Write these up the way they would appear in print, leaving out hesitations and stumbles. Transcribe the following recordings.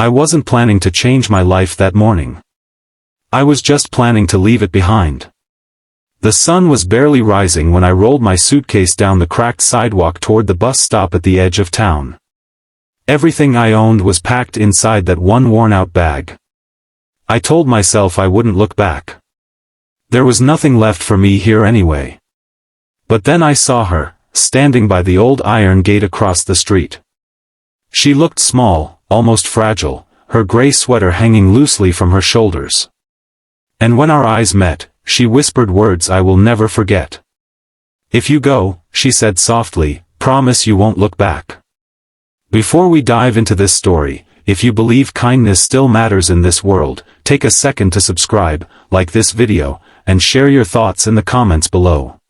I wasn't planning to change my life that morning. I was just planning to leave it behind. The sun was barely rising when I rolled my suitcase down the cracked sidewalk toward the bus stop at the edge of town. Everything I owned was packed inside that one worn-out bag. I told myself I wouldn't look back. There was nothing left for me here anyway. But then I saw her, standing by the old iron gate across the street. She looked small, almost fragile, her gray sweater hanging loosely from her shoulders. And when our eyes met, she whispered words I will never forget. "If you go," she said softly, "promise you won't look back." Before we dive into this story, if you believe kindness still matters in this world, take a second to subscribe, like this video, and share your thoughts in the comments below.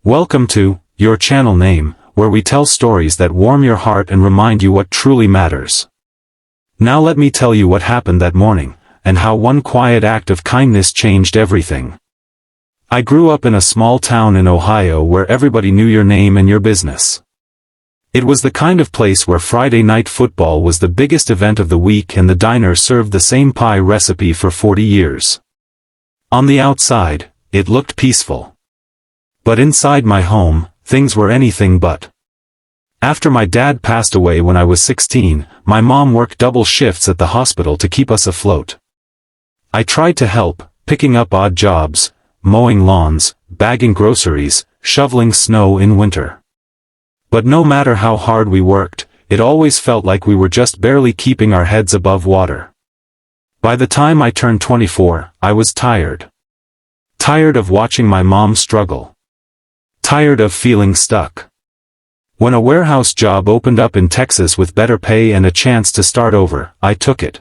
Welcome to Your Channel Name, where we tell stories that warm your heart and remind you what truly matters. Now let me tell you what happened that morning, and how one quiet act of kindness changed everything. I grew up in a small town in Ohio where everybody knew your name and your business. It was the kind of place where Friday night football was the biggest event of the week and the diner served the same pie recipe for 40 years. On the outside, it looked peaceful. But inside my home, things were anything but. After my dad passed away when I was 16, my mom worked double shifts at the hospital to keep us afloat. I tried to help, picking up odd jobs, mowing lawns, bagging groceries, shoveling snow in winter. But no matter how hard we worked, it always felt like we were just barely keeping our heads above water. By the time I turned 24, I was tired. Tired of watching my mom struggle. Tired of feeling stuck. When a warehouse job opened up in Texas with better pay and a chance to start over, I took it.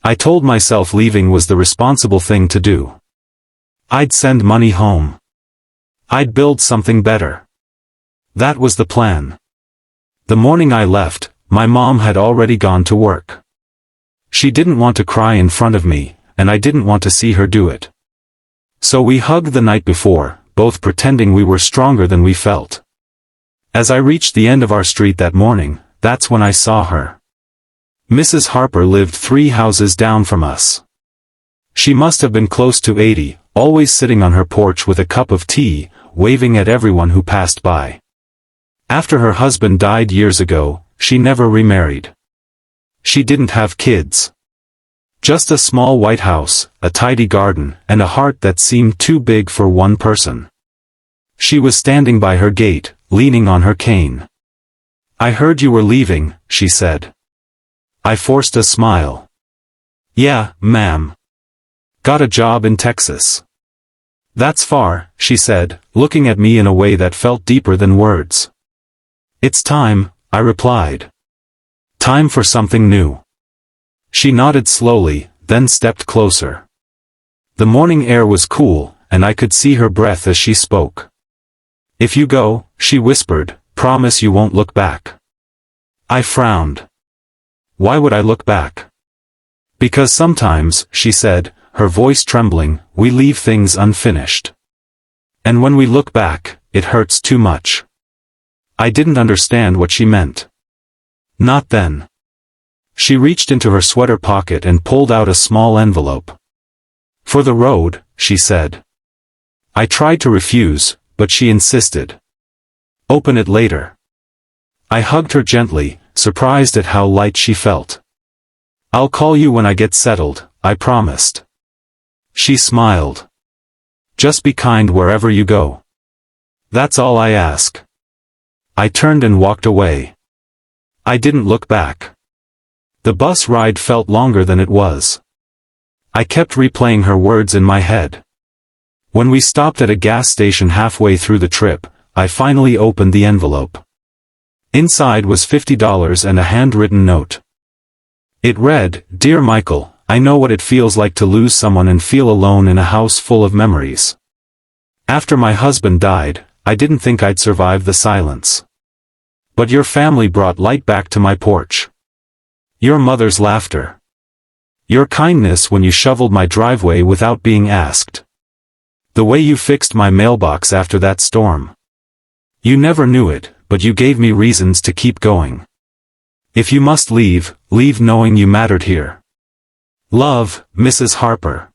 I told myself leaving was the responsible thing to do. I'd send money home. I'd build something better. That was the plan. The morning I left, my mom had already gone to work. She didn't want to cry in front of me, and I didn't want to see her do it. So we hugged the night before, both pretending we were stronger than we felt. As I reached the end of our street that morning, that's when I saw her. Mrs. Harper lived 3 houses down from us. She must have been close to 80, always sitting on her porch with a cup of tea, waving at everyone who passed by. After her husband died years ago, she never remarried. She didn't have kids. Just a small white house, a tidy garden, and a heart that seemed too big for one person. She was standing by her gate, leaning on her cane. "I heard you were leaving," she said. I forced a smile. "Yeah, ma'am. Got a job in Texas." "That's far," she said, looking at me in a way that felt deeper than words. "It's time," I replied. "Time for something new." She nodded slowly, then stepped closer. The morning air was cool, and I could see her breath as she spoke. "If you go," she whispered, "promise you won't look back." I frowned. Why would I look back? "Because sometimes," she said, her voice trembling, "we leave things unfinished. And when we look back, it hurts too much." I didn't understand what she meant. Not then. She reached into her sweater pocket and pulled out a small envelope. "For the road," she said. I tried to refuse, but she insisted. "Open it later." I hugged her gently, surprised at how light she felt. "I'll call you when I get settled," I promised. She smiled. "Just be kind wherever you go. That's all I ask." I turned and walked away. I didn't look back. The bus ride felt longer than it was. I kept replaying her words in my head. When we stopped at a gas station halfway through the trip, I finally opened the envelope. Inside was $50 and a handwritten note. It read, "Dear Michael, I know what it feels like to lose someone and feel alone in a house full of memories. After my husband died, I didn't think I'd survive the silence. But your family brought light back to my porch. Your mother's laughter. Your kindness when you shoveled my driveway without being asked. The way you fixed my mailbox after that storm. You never knew it, but you gave me reasons to keep going. If you must leave, leave knowing you mattered here. Love, Mrs. Harper.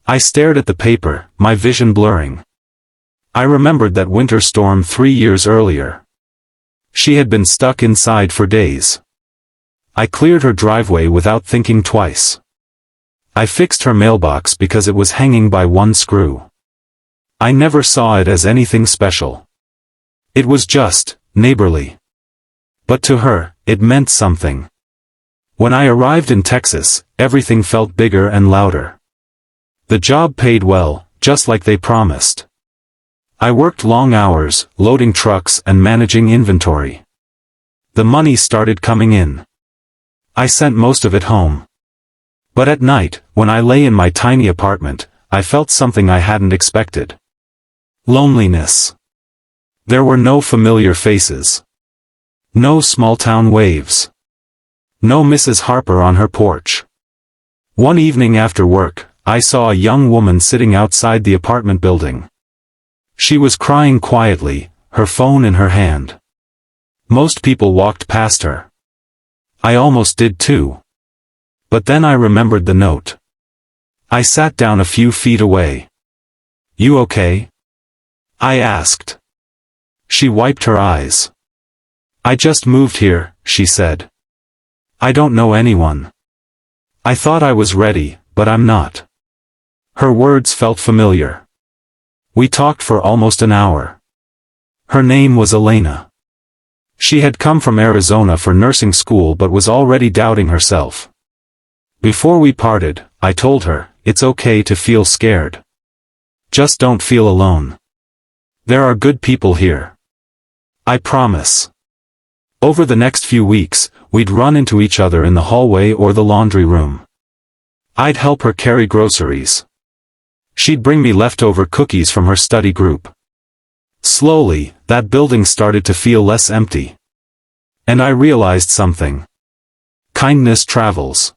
I stared at the paper, my vision blurring. I remembered that winter storm 3 years earlier. She had been stuck inside for days. I cleared her driveway without thinking twice. I fixed her mailbox because it was hanging by one screw. I never saw it as anything special. It was just neighborly. But to her, it meant something. When I arrived in Texas, everything felt bigger and louder. The job paid well, just like they promised. I worked long hours, loading trucks and managing inventory. The money started coming in. I sent most of it home. But at night, when I lay in my tiny apartment, I felt something I hadn't expected. Loneliness. There were no familiar faces. No small-town waves. No Mrs. Harper on her porch. One evening after work, I saw a young woman sitting outside the apartment building. She was crying quietly, her phone in her hand. Most people walked past her. I almost did too. But then I remembered the note. I sat down a few feet away. "You okay?" I asked. She wiped her eyes. "I just moved here," she said. "I don't know anyone. I thought I was ready, but I'm not." Her words felt familiar. We talked for almost an hour. Her name was Elena. She had come from Arizona for nursing school but was already doubting herself. Before we parted, I told her, "It's okay to feel scared. Just don't feel alone. There are good people here. I promise." Over the next few weeks, we'd run into each other in the hallway or the laundry room. I'd help her carry groceries. She'd bring me leftover cookies from her study group. Slowly, that building started to feel less empty. And I realized something. Kindness travels.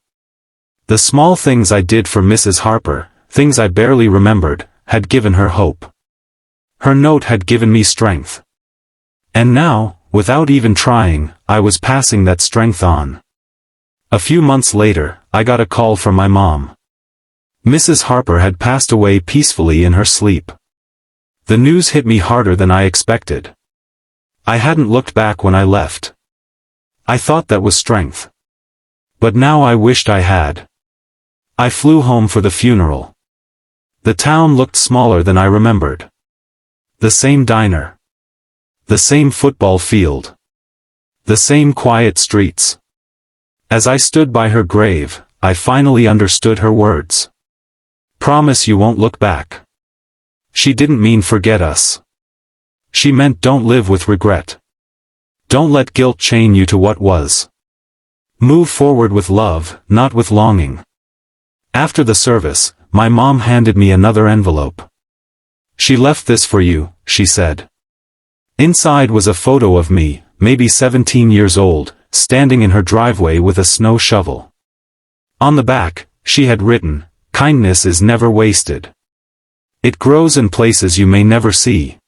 The small things I did for Mrs. Harper, things I barely remembered, had given her hope. Her note had given me strength. And now, without even trying, I was passing that strength on. A few months later, I got a call from my mom. Mrs. Harper had passed away peacefully in her sleep. The news hit me harder than I expected. I hadn't looked back when I left. I thought that was strength. But now I wished I had. I flew home for the funeral. The town looked smaller than I remembered. The same diner. The same football field. The same quiet streets. As I stood by her grave, I finally understood her words. "Promise you won't look back." She didn't mean forget us. She meant don't live with regret. Don't let guilt chain you to what was. Move forward with love, not with longing. After the service, my mom handed me another envelope. "She left this for you," she said. Inside was a photo of me, maybe 17 years old, standing in her driveway with a snow shovel. On the back, she had written, "Kindness is never wasted. It grows in places you may never see."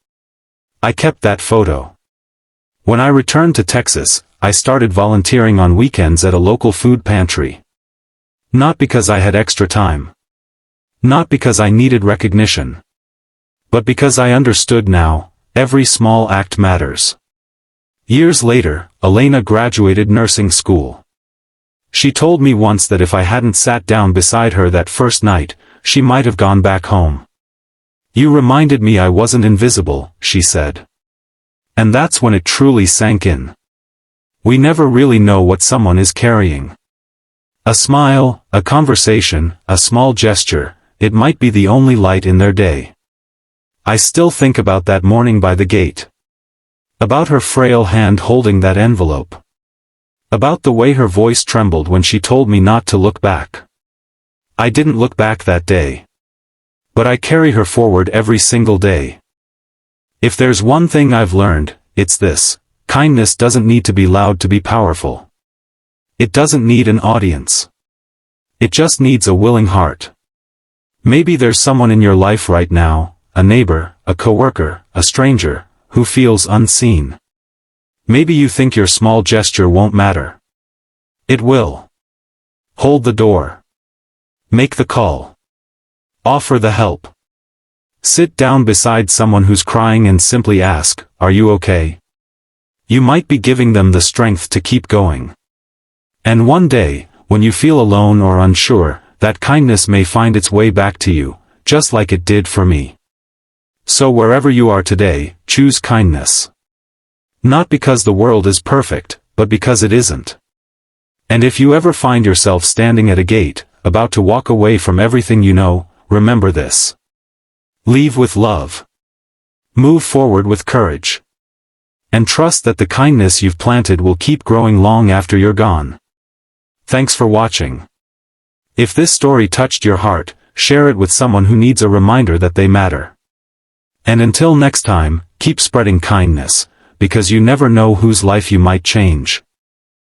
I kept that photo. When I returned to Texas, I started volunteering on weekends at a local food pantry. Not because I had extra time. Not because I needed recognition. But because I understood now, every small act matters. Years later, Elena graduated nursing school. She told me once that if I hadn't sat down beside her that first night, she might have gone back home. "You reminded me I wasn't invisible," she said. And that's when it truly sank in. We never really know what someone is carrying. A smile, a conversation, a small gesture, it might be the only light in their day. I still think about that morning by the gate. About her frail hand holding that envelope. About the way her voice trembled when she told me not to look back. I didn't look back that day. But I carry her forward every single day. If there's one thing I've learned, it's this: kindness doesn't need to be loud to be powerful. It doesn't need an audience. It just needs a willing heart. Maybe there's someone in your life right now, a neighbor, a coworker, a stranger, who feels unseen. Maybe you think your small gesture won't matter. It will. Hold the door. Make the call. Offer the help. Sit down beside someone who's crying and simply ask, "Are you okay?" You might be giving them the strength to keep going. And one day, when you feel alone or unsure, that kindness may find its way back to you, just like it did for me. So wherever you are today, choose kindness. Not because the world is perfect, but because it isn't. And if you ever find yourself standing at a gate, about to walk away from everything you know, remember this. Leave with love. Move forward with courage. And trust that the kindness you've planted will keep growing long after you're gone. Thanks for watching. If this story touched your heart, share it with someone who needs a reminder that they matter. And until next time, keep spreading kindness, because you never know whose life you might change.